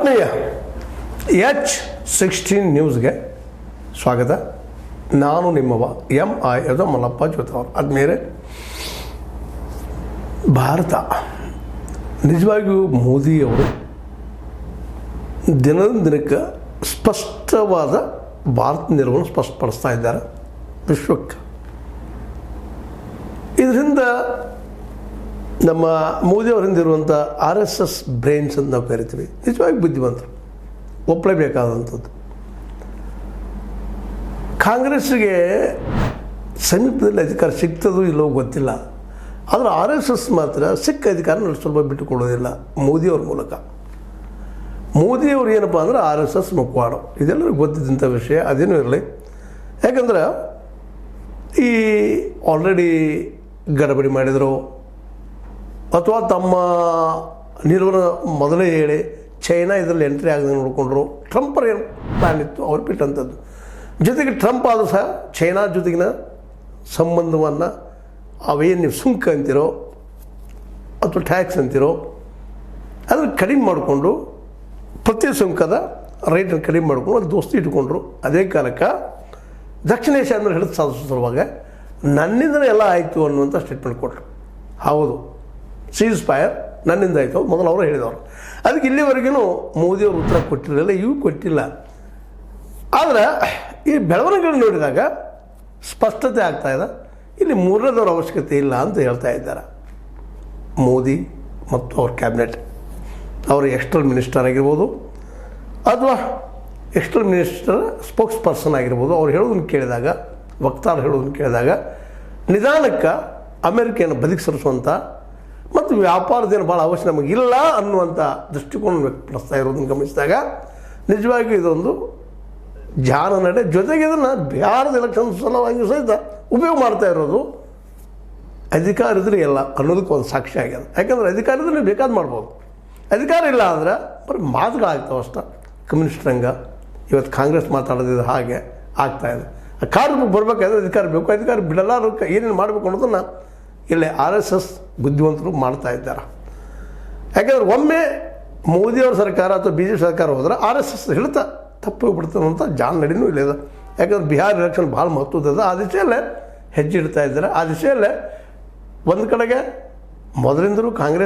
ಆತ್ಮೀಯ H16 ನ್ಯೂಸ್ಗೆ ಸ್ವಾಗತ. ನಾನು ನಿಮ್ಮವ MI ಅದು ಮಲ್ಲಪ್ಪ ಜೋತವರು. ಆದ್ಮೇಲೆ ಭಾರತ ನಿಜವಾಗಿಯೂ ಮೋದಿಯವರು ದಿನಕ್ಕೆ ಸ್ಪಷ್ಟವಾದ ಭಾರತ ನಿಲುವನ್ನು ಸ್ಪಷ್ಟಪಡಿಸ್ತಾ ಇದ್ದಾರೆ ವಿಶ್ವಕ್ಕೆ. ಇದರಿಂದ ನಮ್ಮ ಮೋದಿಯವರ ಹಿಂದಿರುವಂಥ RSS ಬ್ರೈನ್ಸ್ ಅಂತ ನಾವು ಕರಿತೀವಿ, ನಿಜವಾಗಿ ಬುದ್ಧಿವಂತರು, ಒಪ್ಪಲೇಬೇಕಾದಂಥದ್ದು. ಕಾಂಗ್ರೆಸ್ಸಿಗೆ ಸಮೀಪದಲ್ಲಿ ಅಧಿಕಾರ ಸಿಗ್ತದೋ ಇಲ್ಲವೋ ಗೊತ್ತಿಲ್ಲ, ಆದರೆ RSS ಮಾತ್ರ ಸಿಕ್ಕ ಅಧಿಕಾರ ಸ್ವಲ್ಪ ಬಿಟ್ಟುಕೊಡೋದಿಲ್ಲ ಮೋದಿಯವ್ರ ಮೂಲಕ. ಮೋದಿಯವರು ಏನಪ್ಪ ಅಂದ್ರೆ RSS ಮುಖವಾಡ, ಇದೆಲ್ಲರಿಗೂ ಗೊತ್ತಿದ್ದಂಥ ವಿಷಯ. ಅದೇನೂ ಇರಲಿ, ಯಾಕಂದ್ರೆ ಈ ಆಲ್ರೆಡಿ ಗಡಬಡಿ ಮಾಡಿದರು ಅಥವಾ ತಮ್ಮ ನಿಲುವನ್ನು ಮೊದಲೇ ಹೇಳಿ ಚೈನಾ ಇದರಲ್ಲಿ ಎಂಟ್ರಿ ಆಗದೆ ನೋಡಿಕೊಂಡ್ರು. ಟ್ರಂಪರ ಏನು ಪ್ಲ್ಯಾನ್ ಇತ್ತು ಅವ್ರು ಬಿಟ್ಟಂಥದ್ದು. ಜೊತೆಗೆ ಟ್ರಂಪ್ ಆದರೂ ಸಹ ಚೈನಾ ಜೊತೆಗಿನ ಸಂಬಂಧವನ್ನು ಅವೇನು ನೀವು ಸುಂಕ ಅಂತಿರೋ ಅಥವಾ ಟ್ಯಾಕ್ಸ್ ಅಂತಿರೋ ಅದನ್ನು ಕಡಿಮೆ ಮಾಡಿಕೊಂಡು ಪ್ರತಿ ಸುಂಕದ ರೇಟನ್ನು ಕಡಿಮೆ ಮಾಡಿಕೊಂಡು ಅಲ್ಲಿ ದೋಸ್ತಿ ಇಟ್ಕೊಂಡ್ರು. ಅದೇ ಕಾಲಕ್ಕೆ ದಕ್ಷಿಣ ಏಷ್ಯಾ ಅಂದರೆ ಹಿಡಿದು ಸಾಧಿಸುವಾಗ ನನ್ನಿಂದಲೇ ಎಲ್ಲ ಆಯಿತು ಅನ್ನುವಂಥ ಸ್ಟೇಟ್ಮೆಂಟ್ ಕೊಟ್ಟರು. ಹೌದು, ಸೀಸ್ ಫೈರ್ ನನ್ನಿಂದ ಆಯಿತು ಮೊದಲು ಅವರು ಹೇಳಿದವರು. ಅದಕ್ಕೆ ಇಲ್ಲಿವರೆಗೂ ಮೋದಿಯವರು ಉತ್ತರ ಕೊಟ್ಟಿರಲಿಲ್ಲ, ಇವು ಕೊಟ್ಟಿಲ್ಲ. ಆದರೆ ಈ ಬೆಳವಣಿಗೆಗಳನ್ನು ನೋಡಿದಾಗ ಸ್ಪಷ್ಟತೆ ಆಗ್ತಾಯಿದೆ, ಇಲ್ಲಿ ಮೂರನೇದವ್ರ ಅವಶ್ಯಕತೆ ಇಲ್ಲ ಅಂತ ಹೇಳ್ತಾ ಇದ್ದಾರೆ ಮೋದಿ ಮತ್ತು ಅವ್ರ ಕ್ಯಾಬಿನೆಟ್. ಅವರು ಎಕ್ಸ್ಟರ್ನಲ್ ಮಿನಿಸ್ಟರ್ ಆಗಿರ್ಬೋದು ಅಥವಾ ಎಕ್ಸ್ಟರ್ನಲ್ ಮಿನಿಸ್ಟರ್ ಸ್ಪೋಕ್ಸ್ ಪರ್ಸನ್ ಆಗಿರ್ಬೋದು. ಅವ್ರು ಹೇಳೋದನ್ನು ಕೇಳಿದಾಗ, ವಕ್ತಾರ ಹೇಳೋದನ್ನು ಕೇಳಿದಾಗ ನಿಧಾನಕ್ಕೆ ಅಮೇರಿಕೆಯನ್ನು ಬದುಕಿಸರಿಸುವಂಥ ಮತ್ತು ವ್ಯಾಪಾರದೇನು ಭಾಳ ಅವಶ್ಯ ನಮಗಿಲ್ಲ ಅನ್ನುವಂಥ ದೃಷ್ಟಿಕೋನ ವ್ಯಕ್ತಪಡಿಸ್ತಾ ಇರೋದನ್ನು ಗಮನಿಸಿದಾಗ ನಿಜವಾಗಿಯೂ ಇದೊಂದು ಜಾನ ನಡೆ. ಜೊತೆಗೆ ಇದನ್ನು ಬಿಹಾರದ ಎಲೆಕ್ಷನ್ ಸಲುವಾಗಿ ಸಹಿತ ಉಪಯೋಗ ಮಾಡ್ತಾ ಇರೋದು ಅಧಿಕಾರ ಇದ್ರೆ ಎಲ್ಲ ಅನ್ನೋದಕ್ಕೆ ಒಂದು ಸಾಕ್ಷಿ ಆಗ್ಯದ. ಯಾಕಂದರೆ ಅಧಿಕಾರ ಇದ್ರೆ ನೀವು ಬೇಕಾದ ಮಾಡ್ಬೋದು, ಅಧಿಕಾರ ಇಲ್ಲ ಅಂದರೆ ಬರೀ ಮಾತುಗಳಾಗ್ತಾವೆ ಅಷ್ಟೇ. ಕಮ್ಯುನಿಸ್ಟ್ ರಂಗ ಇವತ್ತು ಕಾಂಗ್ರೆಸ್ ಮಾತಾಡೋದಿದ್ದು ಹಾಗೆ ಆಗ್ತಾಯಿದೆ. ಆ ಕಾರ್ಮಿಕ ಬರಬೇಕಾದ್ರೆ ಅಧಿಕಾರ ಬೇಕು, ಅಧಿಕಾರ ಬಿಡಲ್ಲ, ಏನೇನು ಮಾಡಬೇಕು ಅನ್ನೋದನ್ನು ಇಲ್ಲಿ RSS ಬುದ್ಧಿವಂತರು ಮಾಡ್ತಾ ಇದ್ದಾರೆ. ಯಾಕೆಂದರೆ ಒಮ್ಮೆ ಮೋದಿಯವ್ರ ಸರ್ಕಾರ ಅಥವಾ BJP ಸರ್ಕಾರ ಹೋದ್ರೆ RSS ಹೇಳ್ತಾ ತಪ್ಪು ಹೋಗ್ಬಿಡ್ತಾನೆ ಅಂತ ಜಾನ್ ನಡಿನೂ ಇಲ್ಲ. ಯಾಕಂದ್ರೆ ಬಿಹಾರ ಎಲೆಕ್ಷನ್ ಭಾಳ ಮಹತ್ವದ, ಆ ದಿಶೆಯಲ್ಲೇ ಹೆಜ್ಜೆ ಇಡ್ತಾ ಇದ್ದಾರೆ. ಆ ದಿಶೆಯಲ್ಲೇ ಒಂದು ಕಡೆಗೆ ಮೊದಲಿಂದಲೂ ಕಾಂಗ್ರೆಸ್